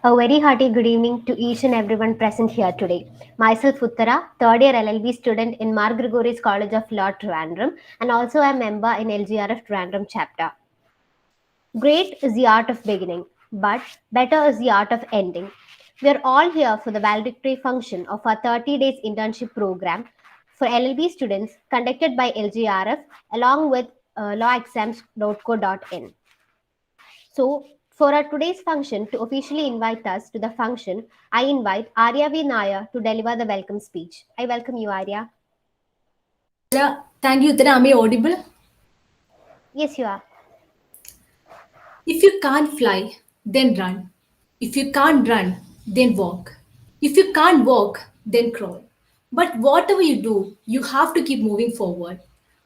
A very hearty good evening to each and everyone present here today. Myself Uttara, third year LLB student in Mar Gregorius College of Law, Trivandrum, and also a member in LGRF Trivandrum chapter. Great is the art of beginning, but better is the art of ending. We are all here for the valedictory function of our 30 days internship program for LLB students conducted by LGRF along with lawexams.co.in. So, for our today's function, to officially invite us to the function, I invite Arya V. Nair to deliver the welcome speech. I welcome you, Arya. Thank you, Uttara. Am I audible? Yes, you are. If you can't fly, then run. If you can't run, then walk. If you can't walk, then crawl. But whatever you do, you have to keep moving forward.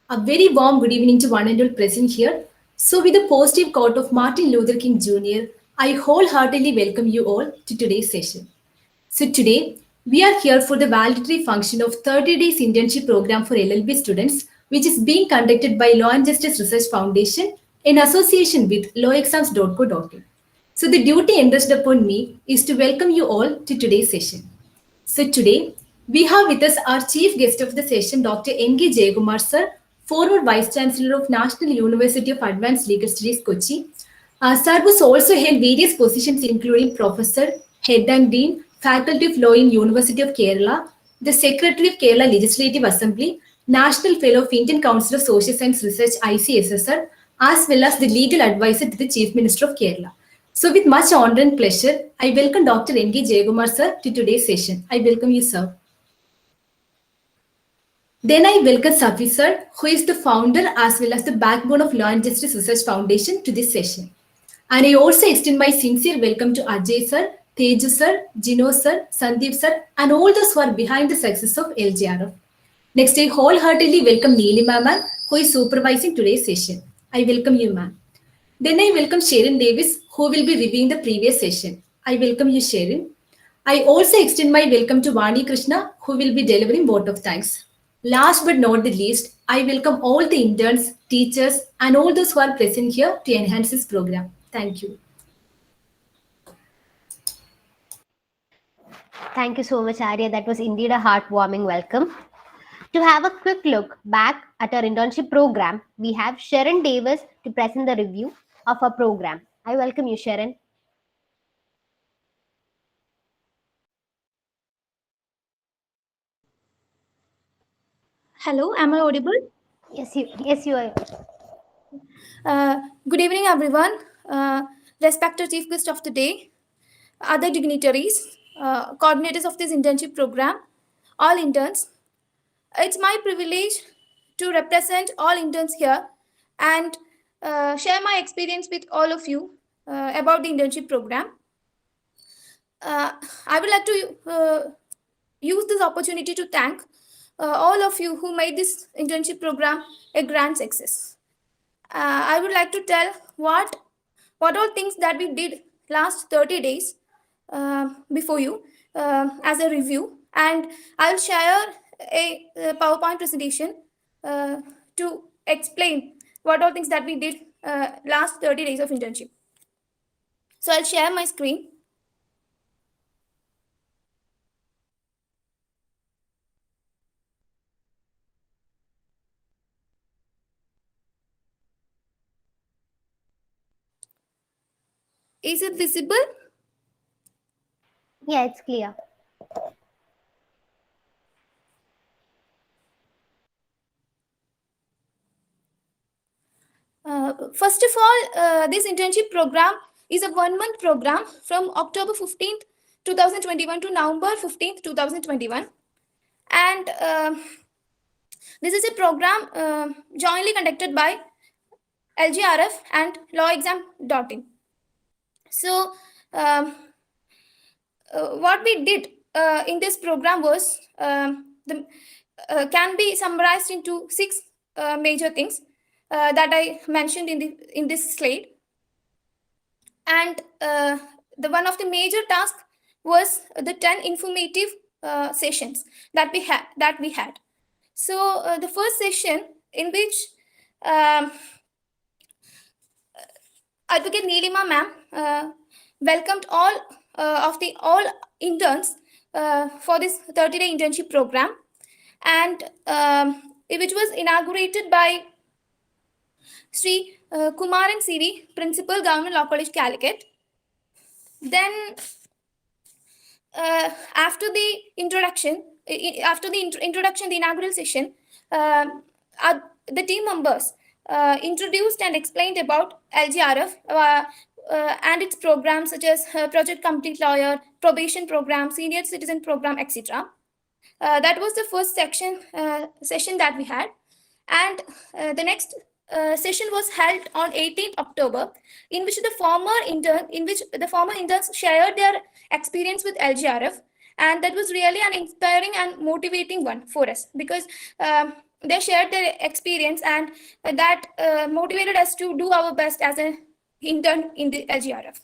A very warm good evening to one and all present here. So, with the positive quote of Martin Luther King Jr., I wholeheartedly welcome you all to today's session. So today, we are here for the validatory function of 30 days internship program for LLB students, which is being conducted by Law and Justice Research Foundation in association with lawexams.co.in. So the duty entrusted upon me is to welcome you all to today's session. So today, we have with us our chief guest of the session, Dr. N.K. Jayakumar sir, former Vice Chancellor of National University of Advanced Legal Studies, Kochi. Sir was also held various positions including Professor, Head and Dean, Faculty of Law in University of Kerala, the Secretary of Kerala Legislative Assembly, National Fellow of Indian Council of Social Science Research ICSSR, as well as the legal advisor to the Chief Minister of Kerala. So, with much honor and pleasure, I welcome Dr. N.K. Jayakumar sir to today's session. I welcome you, sir. Then I welcome Safi sir, who is the founder as well as the backbone of Law and Justice Research Foundation to this session. And I also extend my sincere welcome to Ajay sir, Teju sir, Jino sir, Sandeep sir, and all those who are behind the success of LGRF. Next, I wholeheartedly welcome Neelima ma'am, who is supervising today's session. I welcome you, ma'am. Then I welcome Sharon Davis, who will be reviewing the previous session. I welcome you, Sharon. I also extend my welcome to Vani Krishna, who will be delivering vote of thanks. Last but not the least, I welcome all the interns, teachers, and all those who are present here to enhance this program. Thank you. Thank you so much, Arya. That was indeed a heartwarming welcome. To have a quick look back at our internship program, we have Sharon Davis to present the review of our program. I welcome you, Sharon. Hello, am I audible? Yes, you are. Good evening, everyone. Respected Chief Guest of the Day, other dignitaries, coordinators of this internship program, all interns. It's my privilege to represent all interns here and share my experience with all of you about the internship program. I would like to use this opportunity to thank all of you who made this internship program a grand success. I would like to tell what all things that we did last 30 days before you as a review, and I'll share a PowerPoint presentation to explain what all things that we did last 30 days of internship. So I'll share my screen. Is it visible? Yeah, it's clear. First of all, this internship program is a 1-month program from October 15th, 2021 to November 15th, 2021. And this is a program jointly conducted by LGRF and lawexam.in. So, what we did in this program was can be summarized into 6 major things that I mentioned in this slide. And the one of the major tasks was the 10 informative sessions that we had. So the first session, in which Advocate Neelima ma'am welcomed all of the all interns for this 30-day internship program, and which was inaugurated by Sri Kumaran CV, Principal, Government Law College, Calicut. Then after the introduction, the inaugural session, the team members introduced and explained about LGRF and its programs such as Project Complete Lawyer, Probation Program, Senior Citizen Program, etc. That was the first session that we had, and the next session was held on 18th October, in which the former interns shared their experience with LGRF, and that was really an inspiring and motivating one for us, because they shared their experience, and that motivated us to do our best as an intern in the LGRF.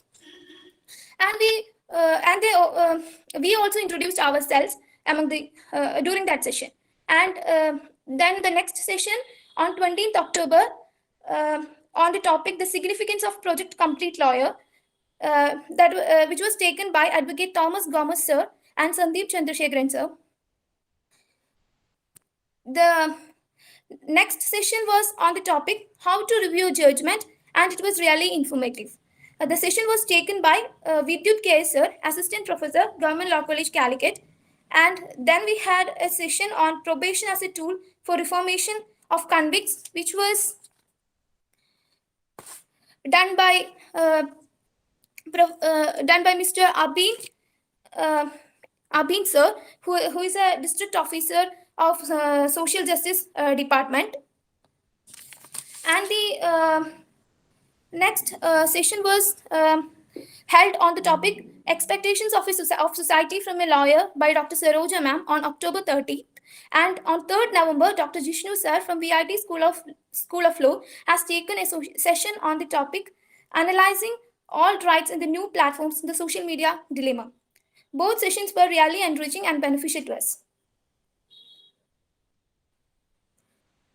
And we also introduced ourselves among the during that session. And then the next session on 20th October on the topic the significance of Project Complete Lawyer, which was taken by Advocate Thomas Gomez sir and Sandeep Chandrasekharan sir. The next session was on the topic how to review judgment, and it was really informative. The session was taken by Vidyut K. sir, Assistant Professor, Government Law College, Calicut. And then we had a session on probation as a tool for reformation of convicts, which was done by Mr. Abhin sir, who is a district officer of Social Justice Department. And the next session was held on the topic Expectations of Society from a Lawyer by Dr. Saroja ma'am on October 30th. And on 3rd November, Dr. Jishnu sir from VIT School of Law has taken a session on the topic Analyzing Alt-Rights in the New Platforms in the Social Media Dilemma. Both sessions were really enriching and beneficial to us.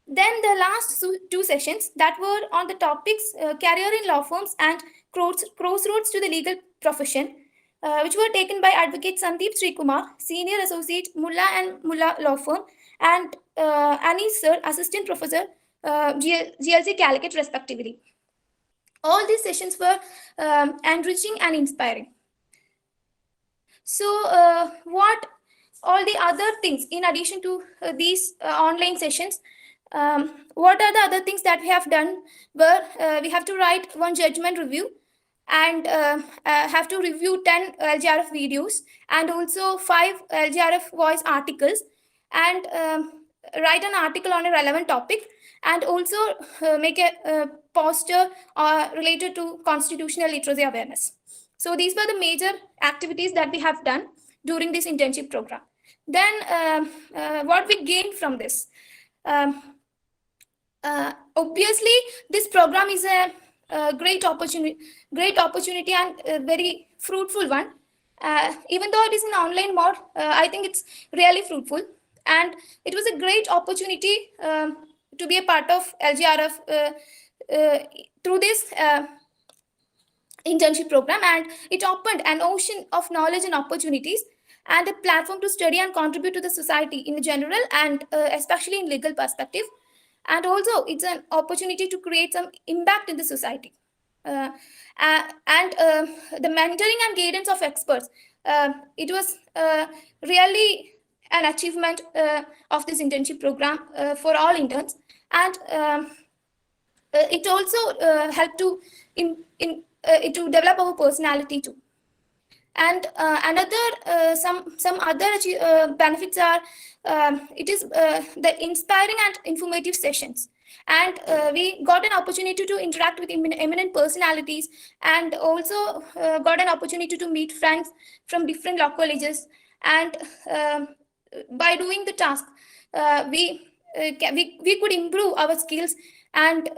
Then the last two sessions that were on the topics career in law firms and crossroads to the legal profession, which were taken by Advocate Sandeep Srikumar, Senior Associate, Mulla and Mulla Law Firm, and Anis Sir, Assistant Professor, GLC Calicut, respectively. All these sessions were enriching and inspiring. So what all the other things, in addition to these online sessions, what are the other things that we have done? Were we have to write one judgment review, and have to review 10 LGRF videos, and also 5 LGRF voice articles, and write an article on a relevant topic, and also make a poster related to constitutional literacy awareness. So these were the major activities that we have done during this internship program. Then what we gained from this? Obviously, this program is a great opportunity and a very fruitful one. Even though it is in online mode, I think it's really fruitful, and it was a great opportunity to be a part of LGRF through this internship program, and it opened an ocean of knowledge and opportunities, and a platform to study and contribute to the society in general, and especially in legal perspective. And also, it's an opportunity to create some impact in the society. And the mentoring and guidance of experts, it was really an achievement of this internship program for all interns. And it also helped to to develop our personality too. And another some other benefits are it is the inspiring and informative sessions, and we got an opportunity to interact with eminent personalities, and also got an opportunity to meet friends from different law colleges. And by doing the task, we could improve our skills, and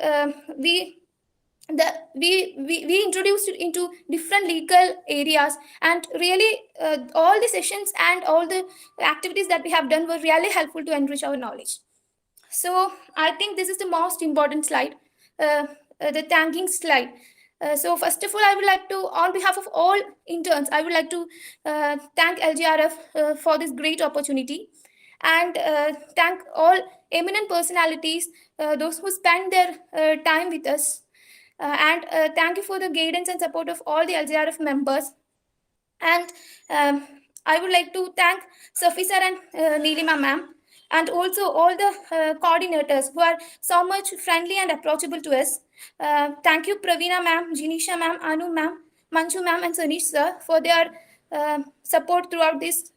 we introduced into different legal areas, and really all the sessions and all the activities that we have done were really helpful to enrich our knowledge. So I think this is the most important slide, the thanking slide. So first of all, I would like to, on behalf of all interns, I would like to thank LGRF for this great opportunity, and thank all eminent personalities, those who spend their time with us. And thank you for the guidance and support of all the LGRF members. And I would like to thank Safi sir and Neelima ma'am, and also all the coordinators who are so much friendly and approachable to us. Thank you, Pravina ma'am, Jinisha ma'am, Anu ma'am, Manju ma'am, and Sanish sir for their support throughout this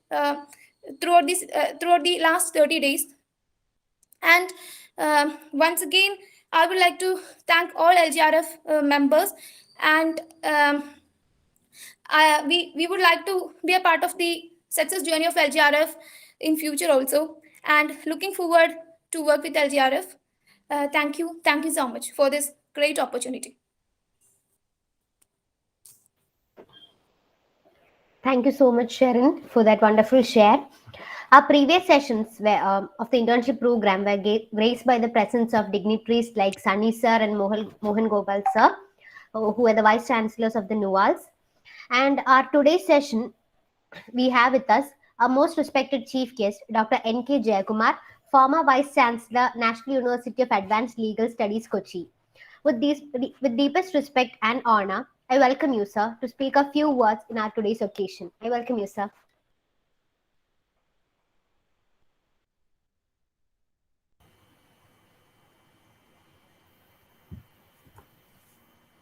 throughout the last 30 days. And once again, I would like to thank all LGRF members, and we would like to be a part of the success journey of LGRF in future also, and looking forward to work with LGRF. Thank you so much for this great opportunity. Thank you so much, Sharon, for that wonderful share. Our previous sessions of the internship program were graced by the presence of dignitaries like Sunny sir and Mohan Gopal sir, who are the vice chancellors of the NUALS. And our today's session, we have with us our most respected chief guest, Dr. N.K. Jayakumar, former vice chancellor, National University of Advanced Legal Studies, Kochi. With deepest respect and honor, I welcome you, sir, to speak a few words in our today's occasion. I welcome you, sir.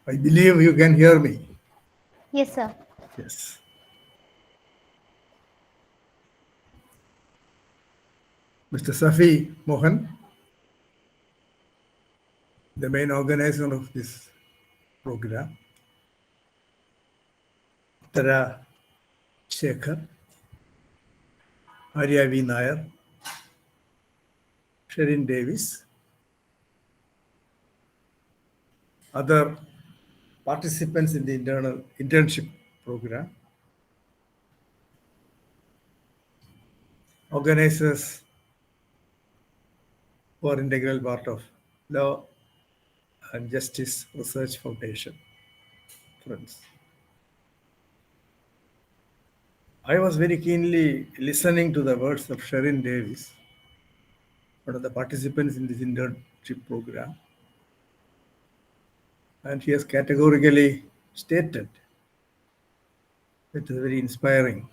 I believe you can hear me. Yes, sir. Yes. Mr. Safi Mohan, the main organizer of this program, Tara Shekhar, Arya V. Nair, Sherin Davis, other participants in the internship program, organizers who are integral part of Law and Justice Research Foundation. Friends, I was very keenly listening to the words of Sherin Davis, one of the participants in this internship program, and he has categorically stated it is a very inspiring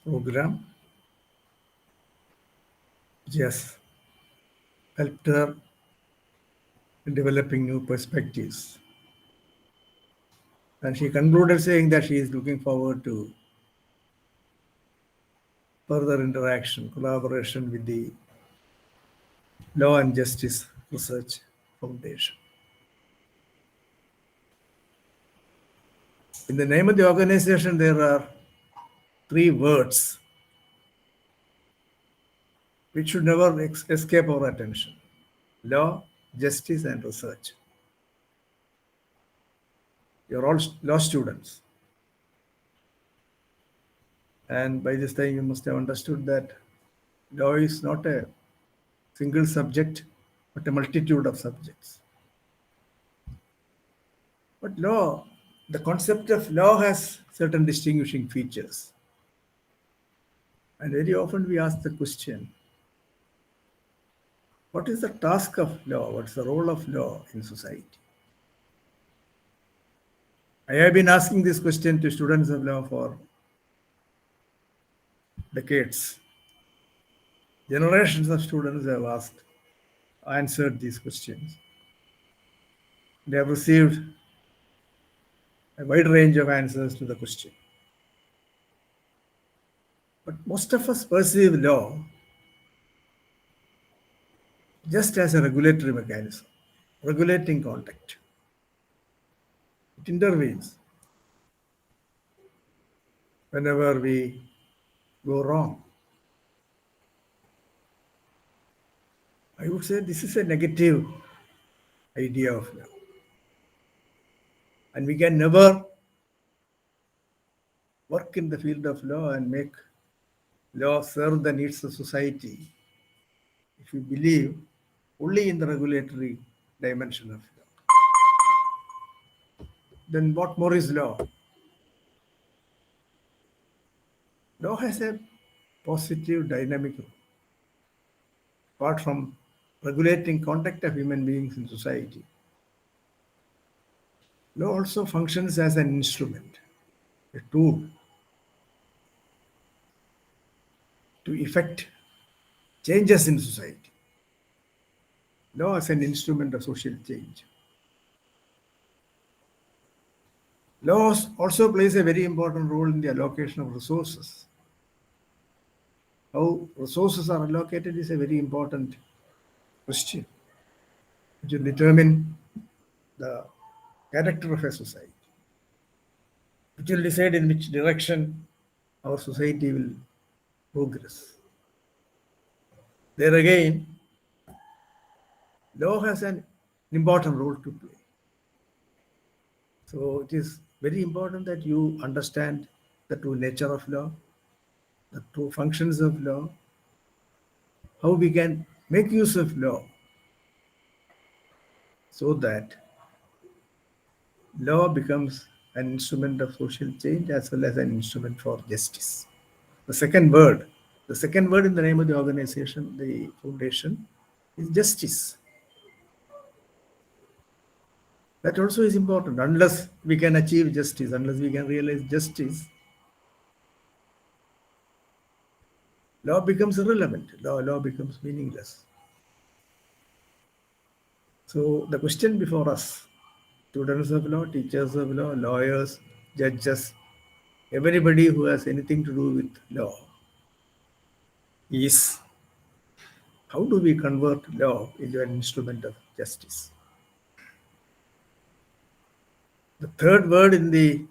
program. Which has helped her in developing new perspectives. And she concluded saying that she is looking forward to further interaction, collaboration with the Law and Justice Research Foundation. In the name of the organization, there are 3 words which should never escape our attention: law, justice, and research. You're all law students. And by this time, you must have understood that law is not a single subject, but a multitude of subjects. But law, the concept of law has certain distinguishing features. And very often we ask the question, what is the task of law? What's the role of law in society? I have been asking this question to students of law for decades. Generations of students have answered these questions. They have received a wide range of answers to the question. But most of us perceive law just as a regulatory mechanism, regulating conduct. It intervenes whenever we go wrong. I would say this is a negative idea of law. And we can never work in the field of law and make law serve the needs of society if we believe only in the regulatory dimension of law. then what more is law? Law has a positive dynamic role. Apart from regulating conduct of human beings in society, law also functions as an instrument, a tool to effect changes in society. Law as an instrument of social change. Law also plays a very important role in the allocation of resources. How resources are allocated is a very important question, which will determine the character of a society, which will decide in which direction our society will progress. There again, law has an important role to play. So it is very important that you understand the true nature of law, the true functions of law, how we can make use of law so that law becomes an instrument of social change as well as an instrument for justice. The second word in the name of the organization, the foundation, is justice. That also is important. Unless we can achieve justice, unless we can realize justice, law becomes irrelevant. Law becomes meaningless. So the question before us, students of law, teachers of law, lawyers, judges, everybody who has anything to do with law, is how do we convert law into an instrument of justice? The third word in the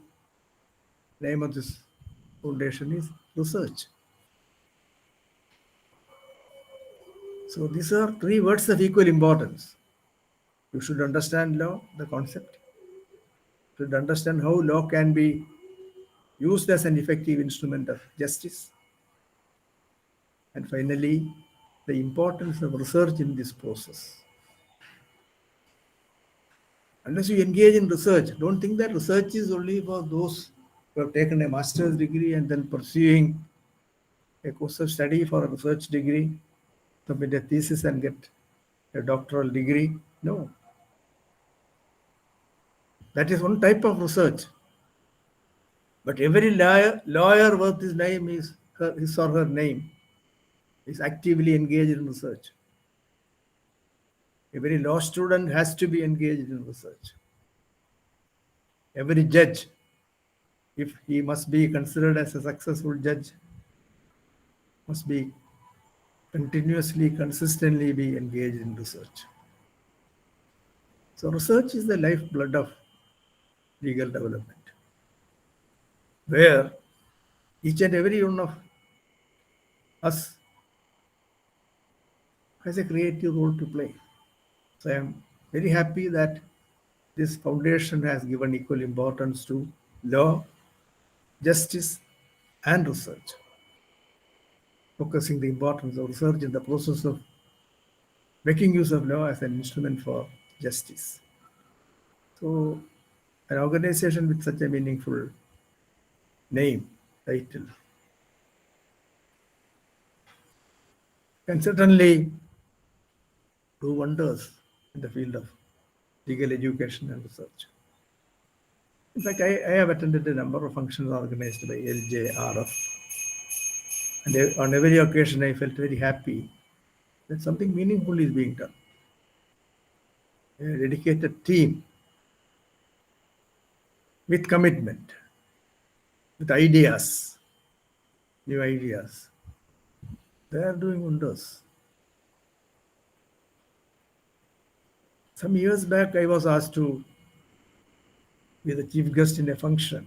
name of this foundation is research. So these are three words of equal importance. You should understand law, the concept. You should understand how law can be used as an effective instrument of justice. And finally, the importance of research in this process. Unless you engage in research, don't think that research is only for those who have taken a master's degree and then pursuing a course of study for a research degree, submit a thesis and get a doctoral degree. No. That is one type of research. But every lawyer worth his name is his or her name is actively engaged in research. Every law student has to be engaged in research. Every judge, if he must be considered as a successful judge, must be continuously, consistently be engaged in research. So research is the lifeblood of legal development, where each and every one of us has a creative role to play. So I am very happy that this foundation has given equal importance to law, justice, and research, focusing the importance of research in the process of making use of law as an instrument for justice. So an organization with such a meaningful name, title, can certainly do wonders in the field of legal education and research. In fact, I have attended a number of functions organized by LJRF, and on every occasion I felt very happy that something meaningful is being done. A dedicated team with commitment, with ideas, new ideas. They are doing wonders. Some years back, I was asked to be the chief guest in a function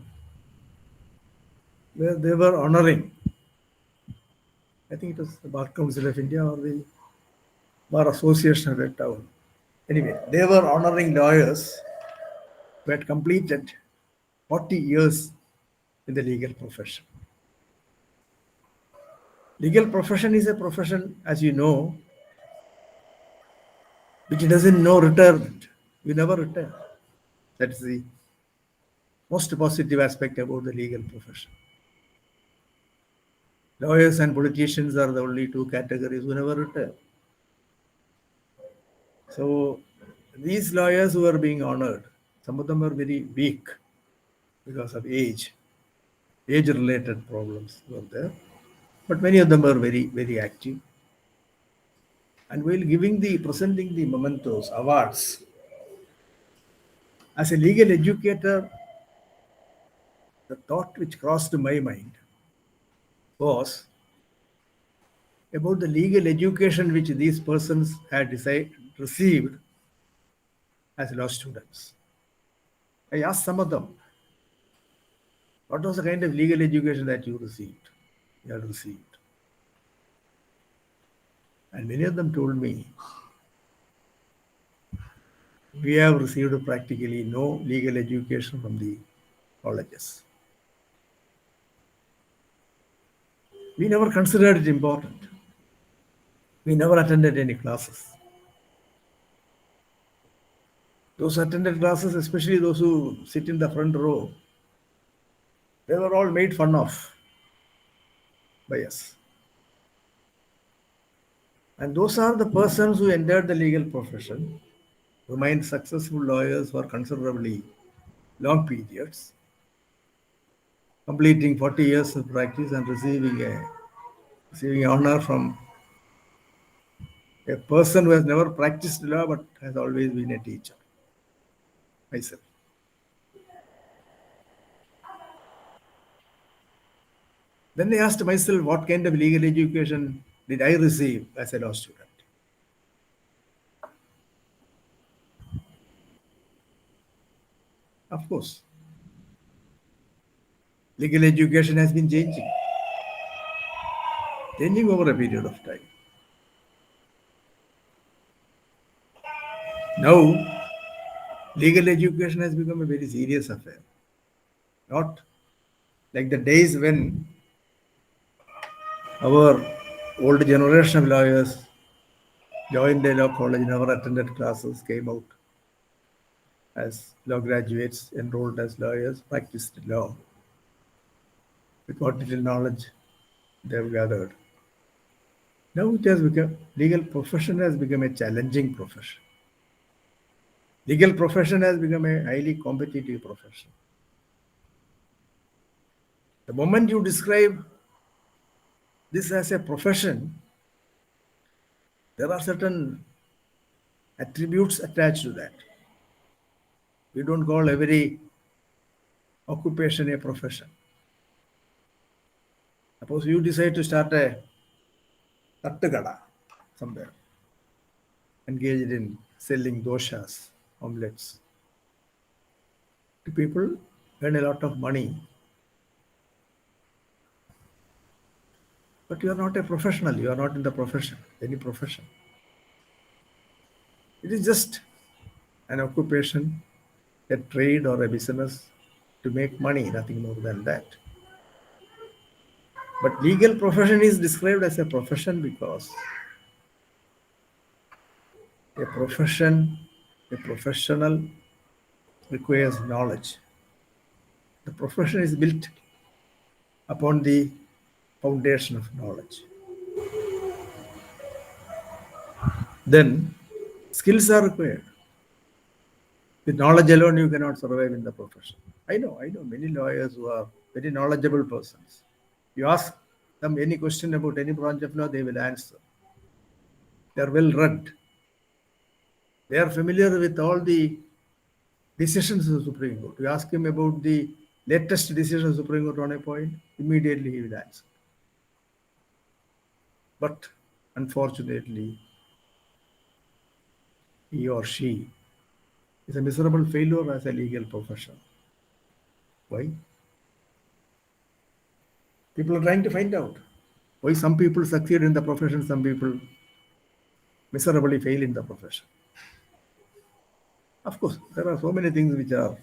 where they were honoring, I think it was the Bar Council of India or the Bar Association of that town. Anyway, they were honoring lawyers who had completed 40 years in the legal profession. Legal profession is a profession, as you know, which doesn't know retirement. You never retire. That's the most positive aspect about the legal profession. Lawyers and politicians are the only two categories who never retire. So these lawyers who are being honored, some of them are very weak because of age-related problems were there, but many of them are very, very active. And while presenting the mementos, awards, as a legal educator, the thought which crossed my mind was about the legal education which these persons had received as law students. I asked some of them, what was the kind of legal education that you had received? And many of them told me, we have received practically no legal education from the colleges. We never considered it important. We never attended any classes. Those who attended classes, especially those who sit in the front row, they were all made fun of by us. And those are the persons who entered the legal profession, remained successful lawyers for considerably long periods, completing 40 years of practice and receiving honor from a person who has never practiced law but has always been a teacher, myself. Then I asked myself, what kind of legal education did I receive as a law student? Of course, legal education has been changing over a period of time. Now, legal education has become a very serious affair. Not like the days when our old generation of lawyers joined a law college, never attended classes, came out as law graduates, enrolled as lawyers, practiced law with what little knowledge they have gathered. Now it has become, legal profession has become a challenging profession. Legal profession has become a highly competitive profession. The moment you describe this as a profession, there are certain attributes attached to that. We don't call every occupation a profession. Suppose you decide to start a tattakada somewhere, engaged in selling doshas, omelets. People earn a lot of money. But you are not a professional. You are not in the profession, any profession. It is just an occupation, a trade or a business to make money, nothing more than that. But legal profession is described as a profession because a professional requires knowledge. The profession is built upon the foundation of knowledge. Then skills are required. With knowledge alone, you cannot survive in the profession. I know many lawyers who are very knowledgeable persons. You ask them any question about any branch of law, they will answer. They are well read. They are familiar with all the decisions of the Supreme Court. You ask him about the latest decision of the Supreme Court on a point, immediately he will answer. But unfortunately, he or she is a miserable failure as a legal profession. Why? People are trying to find out why some people succeed in the profession, some people miserably fail in the profession. Of course, there are so many things which are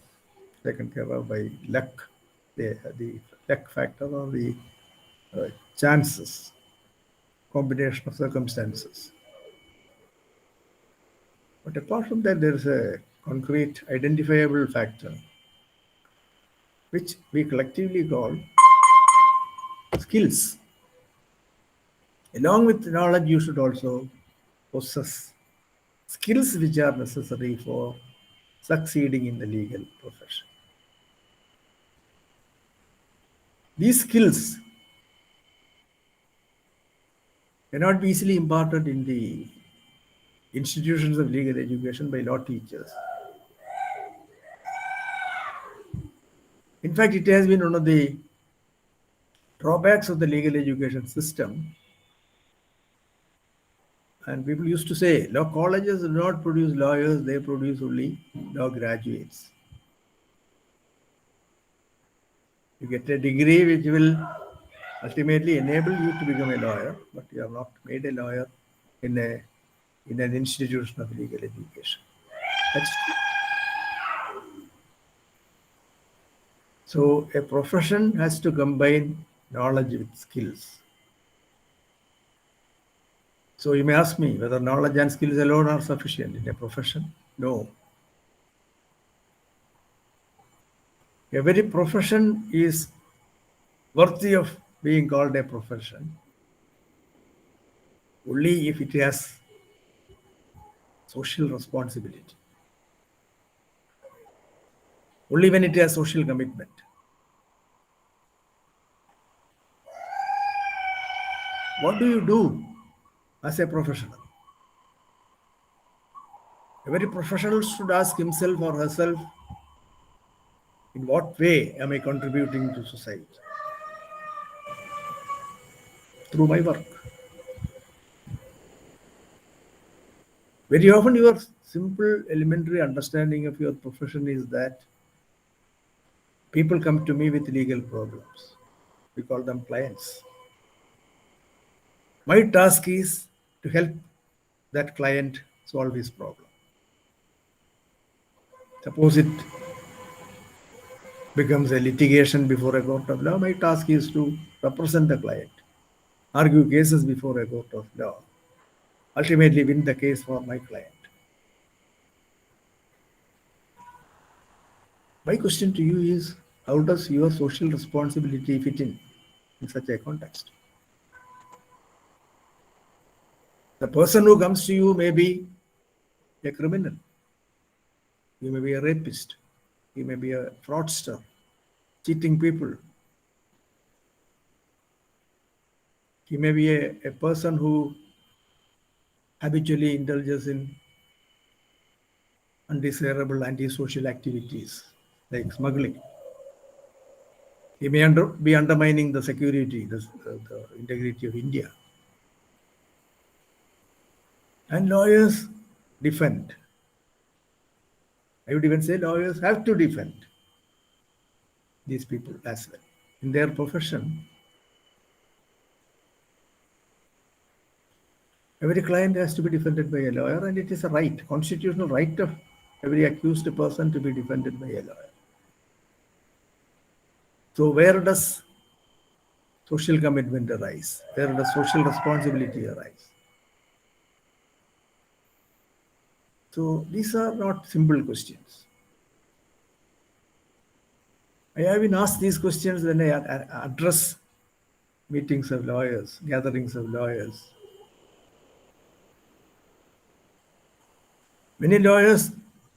taken care of by luck, the luck factor or the chances, combination of circumstances. But apart from that, there is a concrete, identifiable factor which we collectively call skills. Along with knowledge, you should also possess skills which are necessary for succeeding in the legal profession. These skills cannot be easily imparted in the institutions of legal education by law teachers. In fact, it has been one of the drawbacks of the legal education system. And people used to say, law colleges do not produce lawyers, they produce only law graduates. You get a degree which will ultimately enable you to become a lawyer, but you are not made a lawyer in an institution of legal education. That's true. So a profession has to combine knowledge with skills. So you may ask me whether knowledge and skills alone are sufficient in a profession. No. Every profession is worthy of being called a profession only if it has social responsibility. Only when it has social commitment. What do you do as a professional? Every professional should ask himself or herself, in what way am I contributing to society? Through my work. Very often your simple elementary understanding of your profession is that people come to me with legal problems. We call them clients. My task is to help that client solve his problem. Suppose it becomes a litigation before a court of law, my task is to represent the client, argue cases before a court of law, ultimately win the case for my client. My question to you is, how does your social responsibility fit in such a context? The person who comes to you may be a criminal. He may be a rapist. He may be a fraudster, cheating people. He may be a person who habitually indulges in undesirable antisocial activities like smuggling. He may be undermining the security, the integrity of India. And lawyers defend. I would even say lawyers have to defend these people as well. In their profession, every client has to be defended by a lawyer, and it is a right, constitutional right of every accused person to be defended by a lawyer. So where does social commitment arise? Where does social responsibility arise? So these are not simple questions. I have been asked these questions when I address meetings of lawyers, gatherings of lawyers. Many lawyers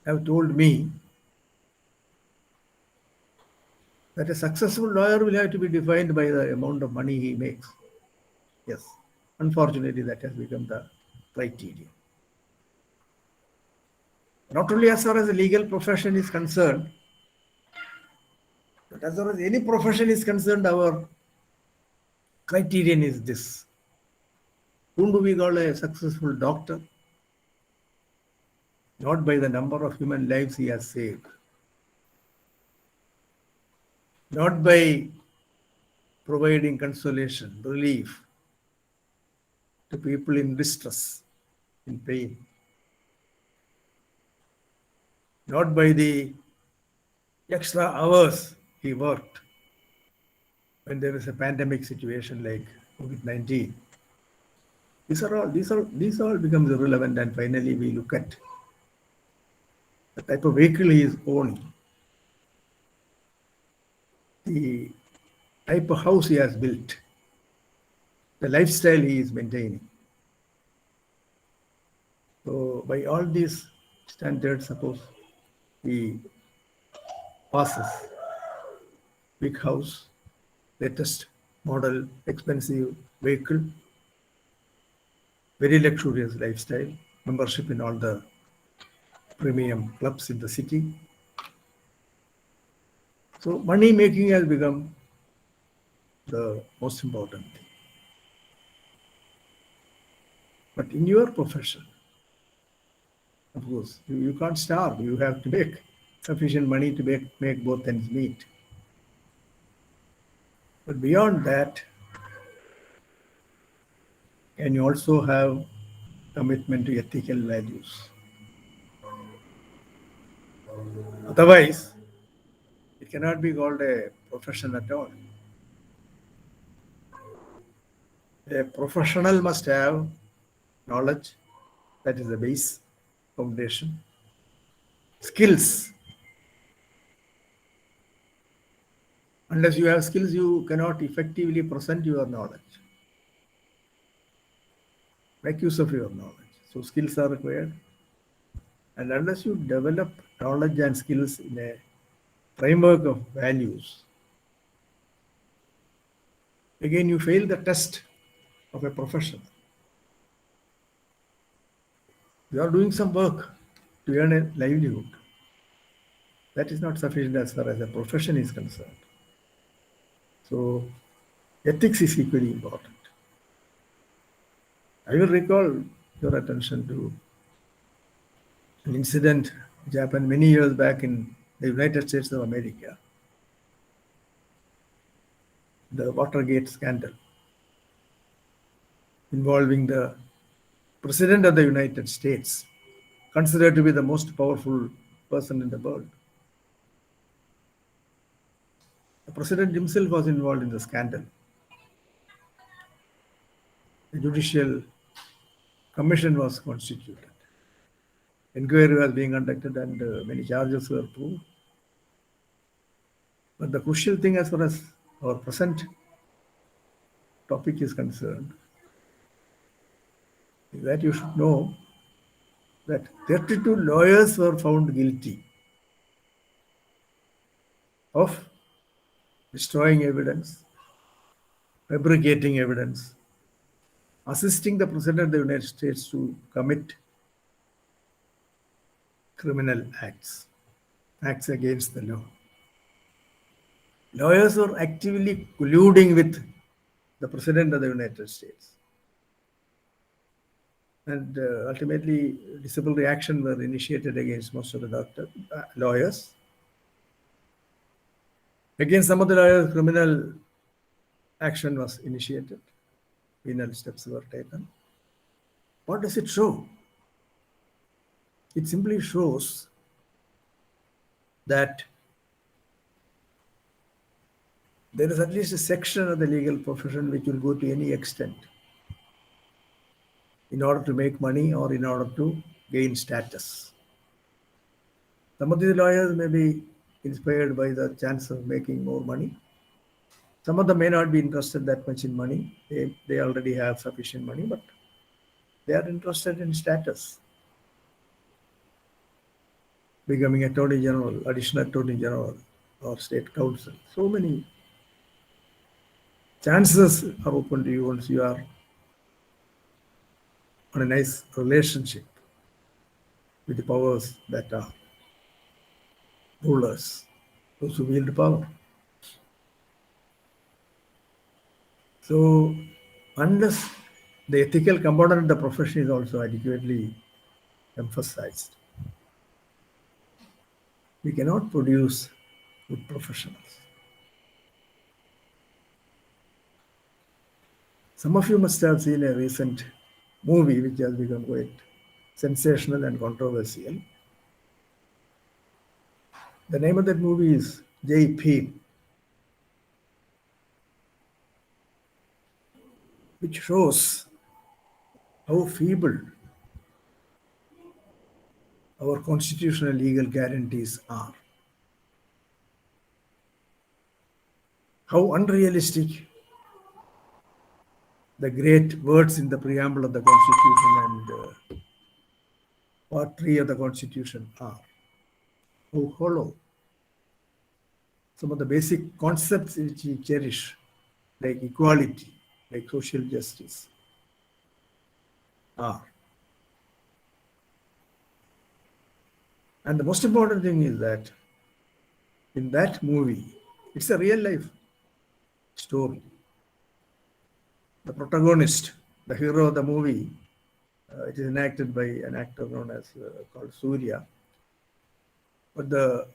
have told me that a successful lawyer will have to be defined by the amount of money he makes. Yes, unfortunately, that has become the criteria. Not only as far as the legal profession is concerned, but as far as any profession is concerned, our criterion is this. Whom do we call a successful doctor? Not by the number of human lives he has saved. Not by providing consolation, relief to people in distress, in pain. Not by the extra hours he worked when there is a pandemic situation like COVID-19. These all becomes irrelevant, and finally we look at the type of vehicle he is owning. the type of house he has built, the lifestyle he is maintaining. So by all these standards, suppose he passes big house, latest model, expensive vehicle, very luxurious lifestyle, membership in all the premium clubs in the city. So money making has become the most important thing. But in your profession, of course, you can't starve. You have to make sufficient money to make both ends meet. But beyond that, can you also have commitment to ethical values? Otherwise, it cannot be called a profession at all. A professional must have knowledge, that is the base foundation, skills. Unless you have skills, you cannot effectively present your knowledge. Make use of your knowledge. So skills are required. And unless you develop knowledge and skills in a framework of values, again you fail the test of a profession. You are doing some work to earn a livelihood. That is not sufficient as far as a profession is concerned. So ethics is equally important. I will recall your attention to an incident which happened many years back in the United States of America, the Watergate scandal involving the President of the United States, considered to be the most powerful person in the world. The President himself was involved in the scandal. The Judicial Commission was constituted. Inquiry was being conducted and many charges were proved. But the crucial thing as far as our present topic is concerned is that you should know that 32 lawyers were found guilty of destroying evidence, fabricating evidence, assisting the President of the United States to commit criminal acts against the law. Lawyers were actively colluding with the President of the United States. And ultimately, disciplinary action were initiated against most of the lawyers. Against some of the lawyers, criminal action was initiated. Penal steps were taken. What does it show? It simply shows that there is at least a section of the legal profession which will go to any extent in order to make money or in order to gain status. Some of these lawyers may be inspired by the chance of making more money. Some of them may not be interested that much in money. They already have sufficient money, but they are interested in status. Becoming Attorney General, Additional Attorney General, or State Counsel. So many chances are open to you once you are on a nice relationship with the powers that are rulers, those who wield power. So unless the ethical component of the profession is also adequately emphasized, we cannot produce good professionals. Some of you must have seen a recent movie which has become quite sensational and controversial. The name of that movie is Jai Bhim, which shows how feeble our constitutional legal guarantees are. how unrealistic the great words in the preamble of the Constitution and Part 3 of the Constitution are. How hollow some of the basic concepts which we cherish, like equality, like social justice, are. And the most important thing is that in that movie, it's a real life story. The protagonist, the hero of the movie, it is enacted by an actor known as called Surya. But the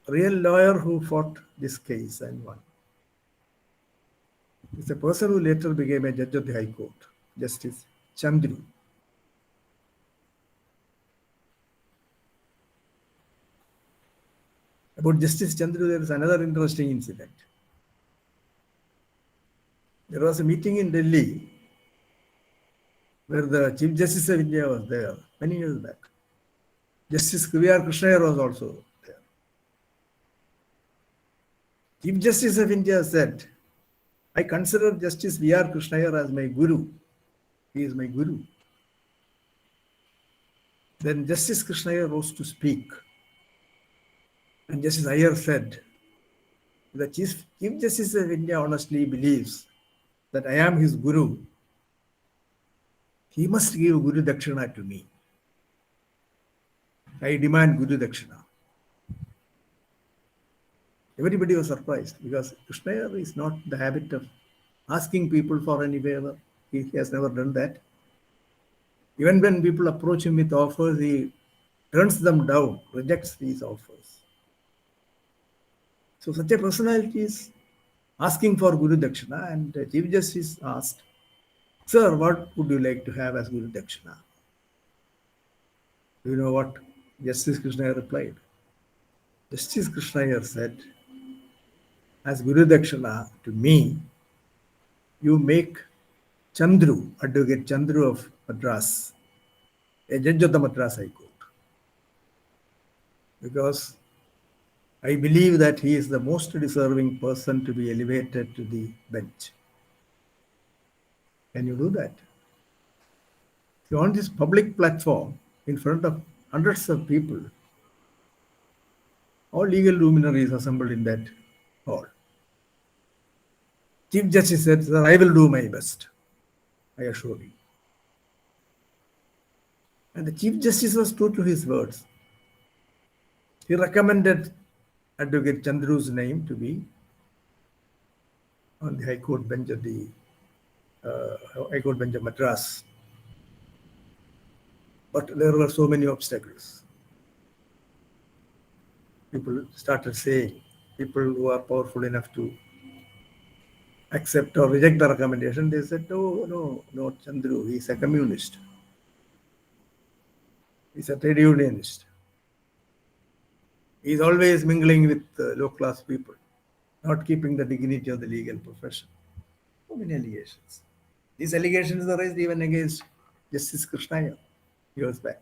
real lawyer who fought this case and won is a person who later became a judge of the High Court, Justice Chandru. About Justice Chandru, there is another interesting incident. There was a meeting in Delhi where the Chief Justice of India was there many years back. Justice V.R. Krishna was also there. Chief Justice of India said, I consider Justice V.R. Krishna as my guru. He is my guru. Then Justice Krishna rose to speak. And Justice Iyer said, the Chief Justice of India honestly believes that I am his guru. He must give Guru Dakshina to me. I demand Guru Dakshina. Everybody was surprised because Krishna is not the habit of asking people for any favor. He has never done that. Even when people approach him with offers, he turns them down, rejects these offers. So such a personality is asking for Guru Dakshina, and the Chief Justice asked, Sir, what would you like to have as Guru Dakshina? Do you know what Justice Krishna replied? Justice Krishna said, as Guru Dakshina to me, you make Chandru, Advocate Chandru of Madras, a judge of the Madras High Court. Because I believe that he is the most deserving person to be elevated to the bench. Can you do that? So on this public platform, in front of hundreds of people, all legal luminaries assembled in that hall. Chief Justice said, Sir, I will do my best, I assure you. And the Chief Justice was true to his words. He recommended Advocate Chandru's name to be on the High Court bench of the High Court bench of Madras. But there were so many obstacles. People started saying, people who are powerful enough to accept or reject the recommendation, they said, no, not Chandru, he's a communist. He's a trade unionist. He's always mingling with low-class people, not keeping the dignity of the legal profession. So many allegations. These allegations are raised even against Justice Krishna years back.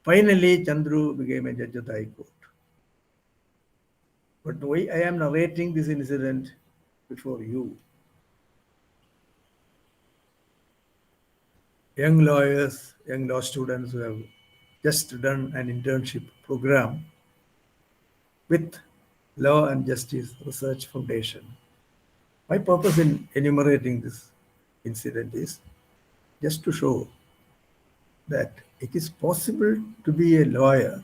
Finally, Chandru became a judge of the High Court. But why I am narrating this incident before you? Young lawyers, young law students who have just done an internship program with Law and Justice Research Foundation. My purpose in enumerating this incident is just to show that it is possible to be a lawyer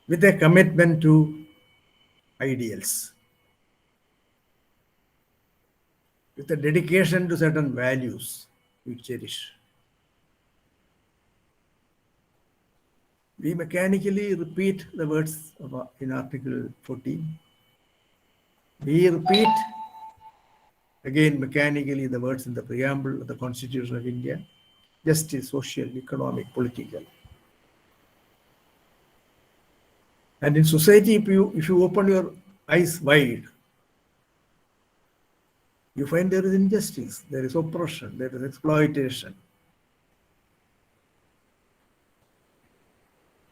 with a commitment to ideals, with a dedication to certain values we cherish. We mechanically repeat the words in Article 14. We repeat again mechanically the words in the preamble of the Constitution of India: justice, social, economic, political. And in society, if you open your eyes wide, you find there is injustice, there is oppression, there is exploitation.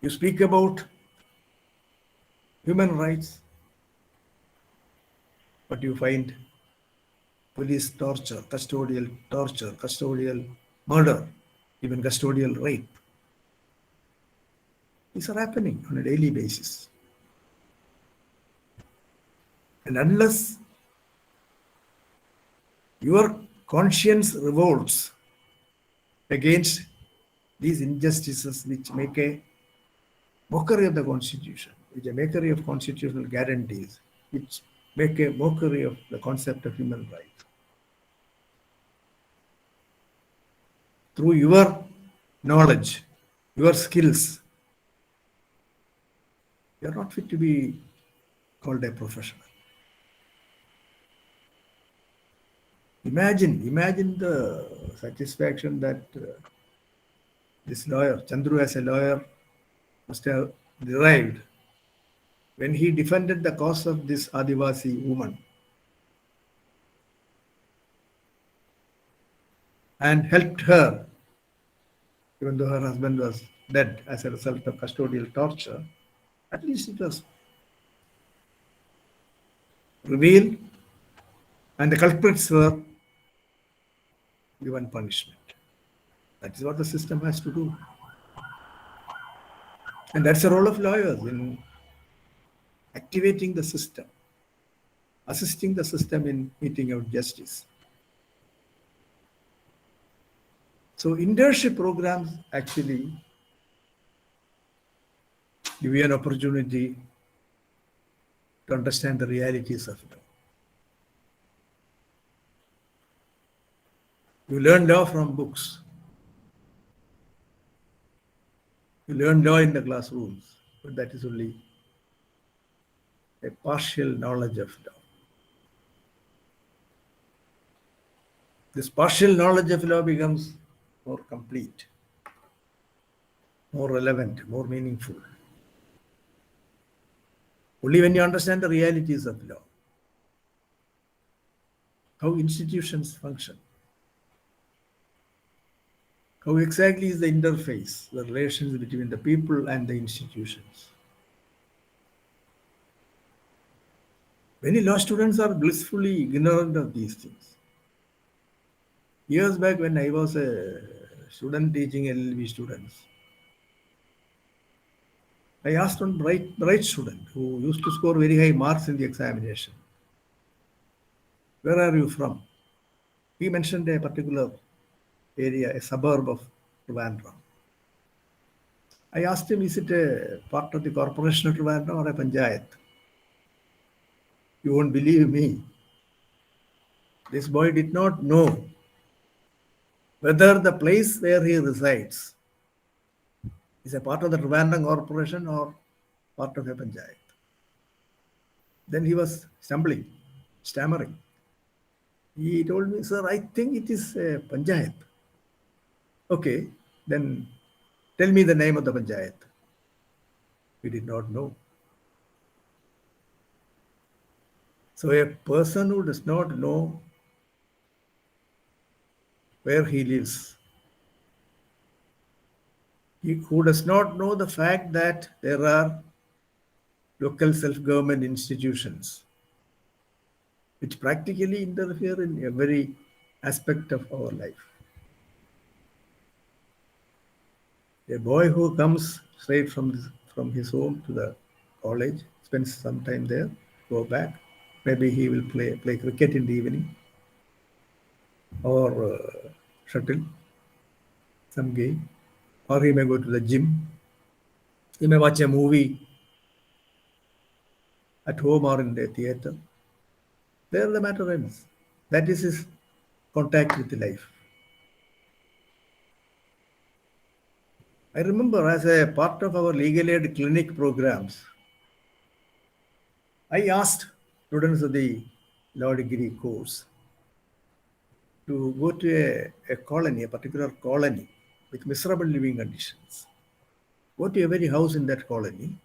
You speak about human rights, but you find police torture, custodial murder, even custodial rape. These are happening on a daily basis. And unless your conscience revolts against these injustices which make a mockery of the Constitution, which a mockery of constitutional guarantees, which make a mockery of the concept of human rights, through your knowledge, your skills, you are not fit to be called a professional. Imagine the satisfaction that this lawyer, Chandru as a lawyer, must have derived when he defended the cause of this Adivasi woman and helped her, even though her husband was dead as a result of custodial torture. At least it was revealed and the culprits were given punishment. That is what the system has to do. And that's the role of lawyers in activating the system, assisting the system in meting out justice. So internship programs actually give you an opportunity to understand the realities of it. You learn law from books. You learn law in the classrooms, but that is only a partial knowledge of law. This partial knowledge of law becomes more complete, more relevant, more meaningful. Only when you understand the realities of law, how institutions function, how exactly is the interface, the relations between the people and the institutions. Many law students are blissfully ignorant of these things. Years back, when I was a student teaching LLB students, I asked one bright student who used to score very high marks in the examination, "Where are you from?" He mentioned a particular area, a suburb of Trivandrum. I asked him, "Is it a part of the corporation of Trivandrum or a panchayat?" You won't believe me. This boy did not know whether the place where he resides is a part of the Trivandrum corporation or part of a panchayat. Then he was stumbling, stammering. He told me, "Sir, I think it is a panchayat." Okay, then tell me the name of the panchayat. We did not know. So a person who does not know where he lives, who does not know the fact that there are local self-government institutions which practically interfere in every aspect of our life. A boy who comes straight from his home to the college, spends some time there, go back, maybe he will play cricket in the evening or shuttle, some game, or he may go to the gym, he may watch a movie at home or in the theater. There the matter ends. That is his contact with life. I remember as a part of our legal aid clinic programs, I asked students of the law degree course to go to a colony, a particular colony with miserable living conditions. Go to every house in that colony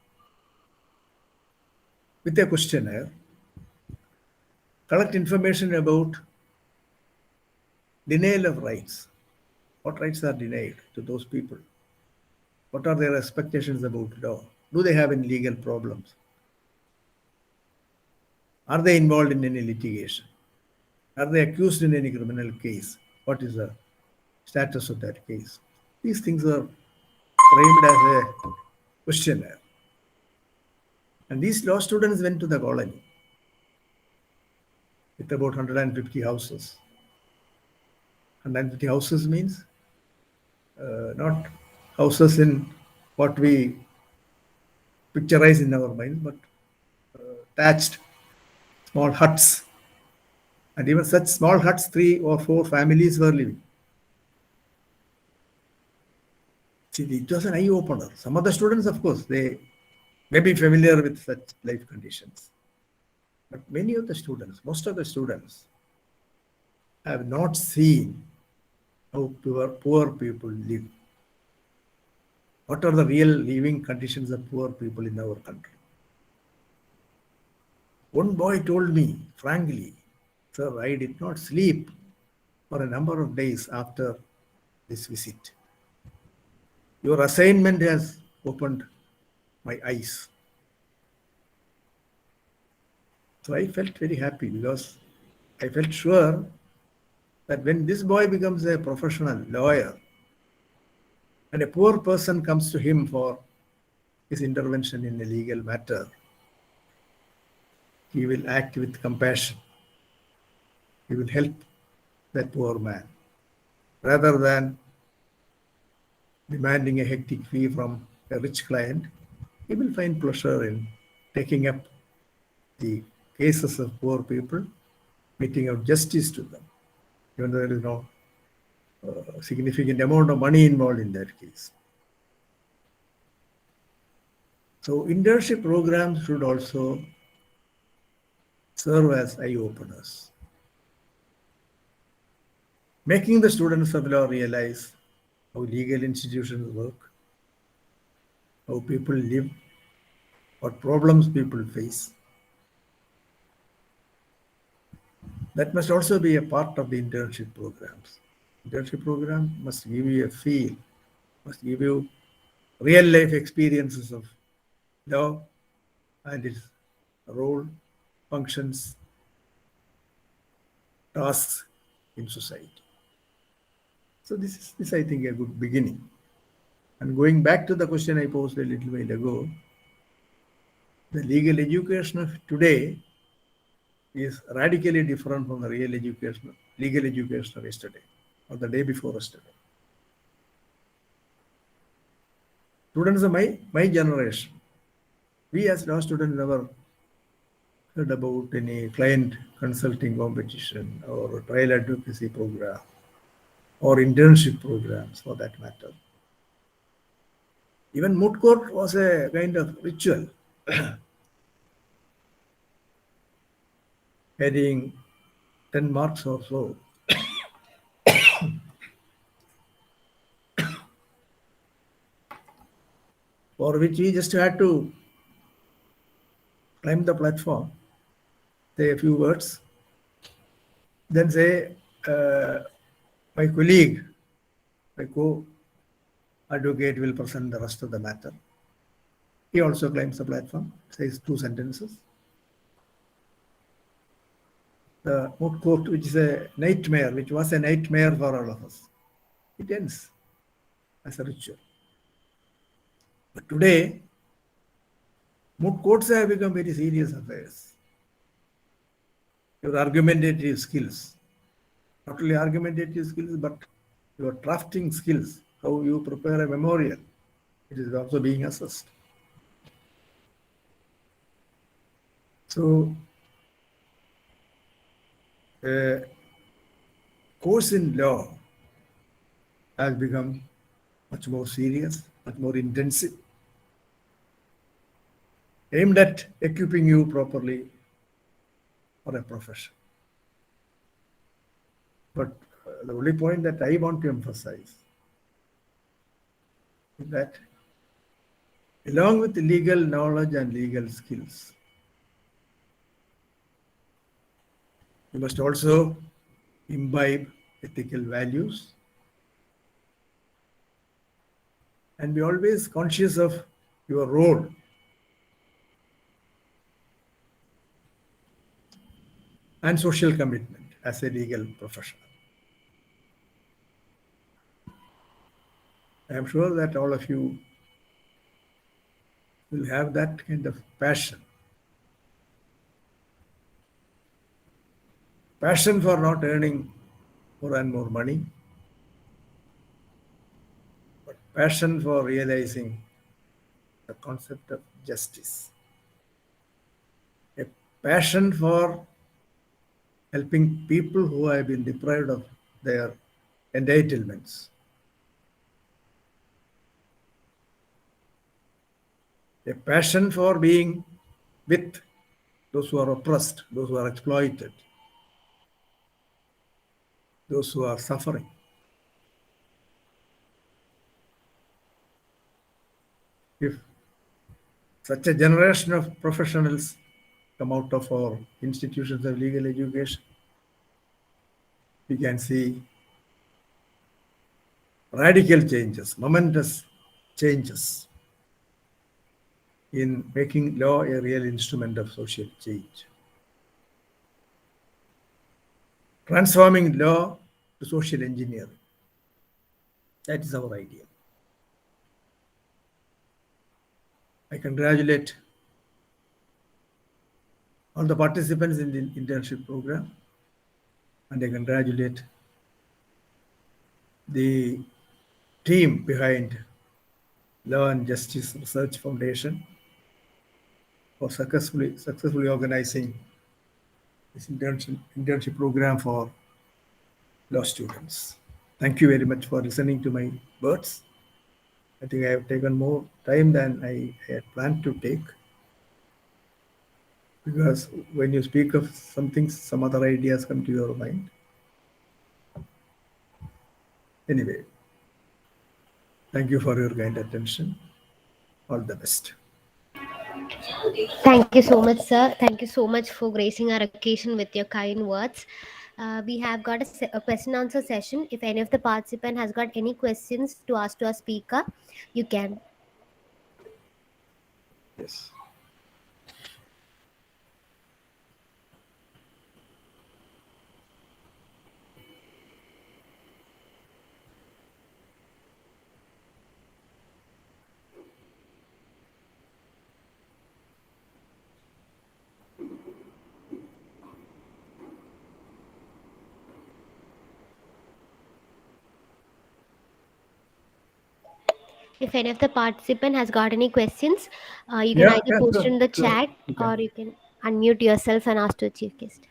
with a questionnaire, collect information about denial of rights. What rights are denied to those people? What are their expectations about law? Do they have any legal problems? Are they involved in any litigation? Are they accused in any criminal case? What is the status of that case? These things are framed as a questionnaire. And these law students went to the colony with about 150 houses. 150 houses means not houses in what we picturize in our minds, but thatched small huts. And even such small huts, 3 or 4 families were living. See, it was an eye opener. Some of the students, of course, they may be familiar with such life conditions. But many of the students, most of the students, have not seen how poor people live. What are the real living conditions of poor people in our country? One boy told me, frankly, sir, I did not sleep for a number of days after this visit. Your assignment has opened my eyes. So I felt very happy because I felt sure that when this boy becomes a professional lawyer and a poor person comes to him for his intervention in a legal matter, he will act with compassion. He will help that poor man rather than demanding a hectic fee from a rich client. He will find pleasure in taking up the cases of poor people, meting out justice to them, even though there is no significant amount of money involved in that case. So internship programs should also serve as eye openers, making the students of law realize how legal institutions work, how people live, what problems people face. That must also be a part of the internship programs. Internship program must give you a feel, must give you real life experiences of law and its role, functions, tasks in society. So this is, I think, a good beginning. And going back to the question I posed a little while ago, the legal education of today is radically different from the legal education of yesterday or the day before yesterday. Students of my generation, we as law students never heard about any client consulting competition or trial advocacy program or internship programs for that matter. Even moot court was a kind of ritual, carrying 10 marks or so. For which we just had to climb the platform, say a few words, then say, my colleague, my co-advocate will present the rest of the matter. He also climbs the platform, says 2 sentences. The moot court, which is a nightmare, which was a nightmare for all of us, it ends as a ritual. But today, moot courts have become very serious affairs. Your argumentative skills, not only argumentative skills, but your drafting skills, how you prepare a memorial, it is also being assessed. So, a course in law has become much more serious, much more intensive, aimed at equipping you properly for a profession. But the only point that I want to emphasize is that along with legal knowledge and legal skills, you must also imbibe ethical values and be always conscious of your role. and social commitment as a legal professional. I am sure that all of you will have that kind of passion. Passion for not earning more and more money, but passion for realizing the concept of justice. A passion for helping people who have been deprived of their entitlements. A passion for being with those who are oppressed, those who are exploited, those who are suffering. If such a generation of professionals come out of our institutions of legal education, we can see radical changes, momentous changes in making law a real instrument of social change. Transforming law to social engineering. That is our idea. I congratulate all the participants in the internship program, and I congratulate the team behind Law and Justice Research Foundation for successfully organizing this internship program for law students. Thank you very much for listening to my words. I think I have taken more time than I had planned to take, because when you speak of something, some other ideas come to your mind. Anyway, thank you for your kind attention. All the best. Thank you so much, sir. Thank you so much for gracing our occasion with your kind words. We have got a question answer session. If any of the participant has got any questions to ask to our speaker, you can. Yes. If any of the participant has got any questions, you can either post sure, in the sure. chat You can. or you can unmute yourself and ask to the chief guest.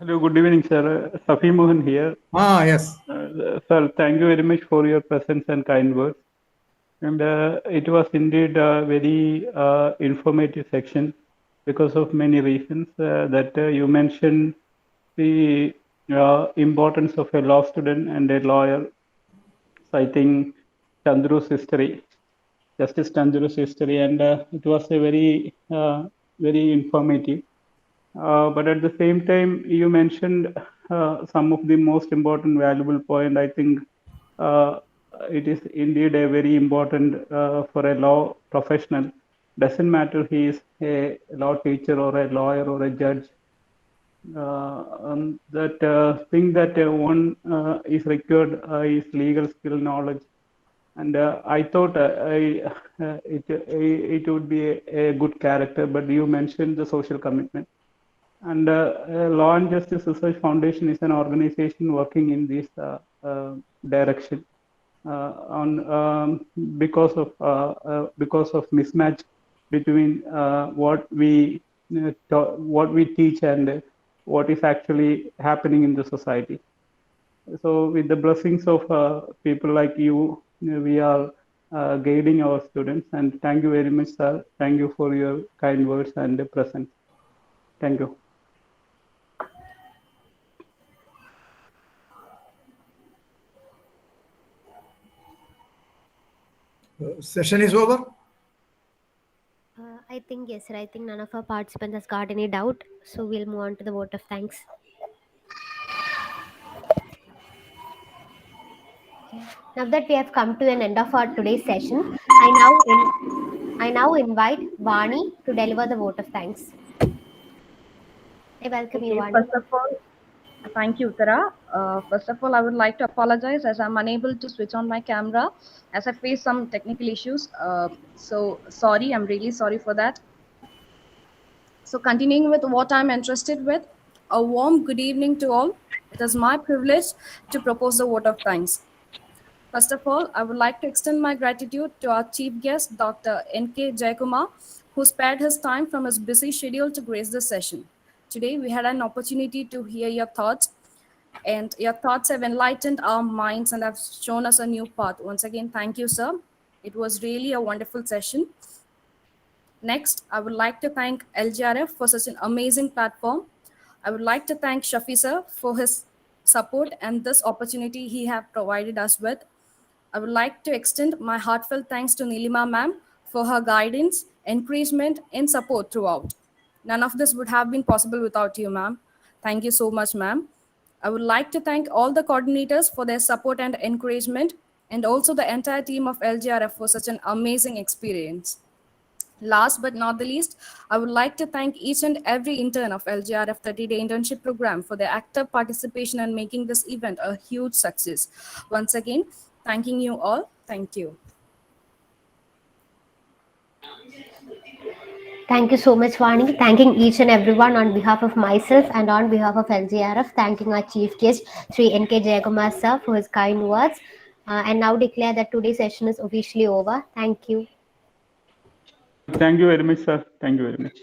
Hello, good evening, sir. Safi Mohan here. Yes. Sir, thank you very much for your presence and kind words. And it was indeed a very informative section because of many reasons that you mentioned the importance of a law student and a lawyer, citing Chandru's history, Justice Chandru's history, and it was a very informative. But at the same time, you mentioned some of the most important valuable point. I think it is indeed a very important for a law professional. Doesn't matter he is a law teacher or a lawyer or a judge. That thing that one is required is legal skill knowledge. And I thought it would be a good character, but you mentioned the social commitment. And Law and Justice Research Foundation is an organization working in this direction because of mismatch between what we teach and what is actually happening in the society. So, with the blessings of people like you, we are guiding our students. And thank you very much, sir. Thank you for your kind words and presence. Thank you. Session is over. I think yes, sir. I think none of our participants has got any doubt. So we'll move on to the vote of thanks. Now that we have come to an end of our today's session, I now invite Vani to deliver the vote of thanks. I welcome you, Okay, Vani. first of all, thank you, Uttara. First of all, I would like to apologize as I'm unable to switch on my camera as I face some technical issues. So sorry, I'm really sorry for that. So continuing with what I'm interested with, a warm good evening to all. It is my privilege to propose the vote of thanks. First of all, I would like to extend my gratitude to our chief guest, Dr. N.K. Jayakumar, who spared his time from his busy schedule to grace this session. Today, we had an opportunity to hear your thoughts, and your thoughts have enlightened our minds and have shown us a new path. Once again, thank you, sir. It was really a wonderful session. Next, I would like to thank LGRF for such an amazing platform. I would like to thank Shafi sir for his support and this opportunity he have provided us with. I would like to extend my heartfelt thanks to Nilima ma'am for her guidance, encouragement, and support throughout. None of this would have been possible without you, ma'am. Thank you so much, ma'am. I would like to thank all the coordinators for their support and encouragement, and also the entire team of LGRF for such an amazing experience. Last but not the least, I would like to thank each and every intern of LGRF 30-day internship program for their active participation and making this event a huge success. Once again, thanking you all. Thank you. Thank you so much, Vani. Thanking each and everyone on behalf of myself and on behalf of LGRF. Thanking our chief guest, Sri N.K. Jayakumar sir, for his kind words. And now declare that today's session is officially over. Thank you. Thank you very much, sir. Thank you very much.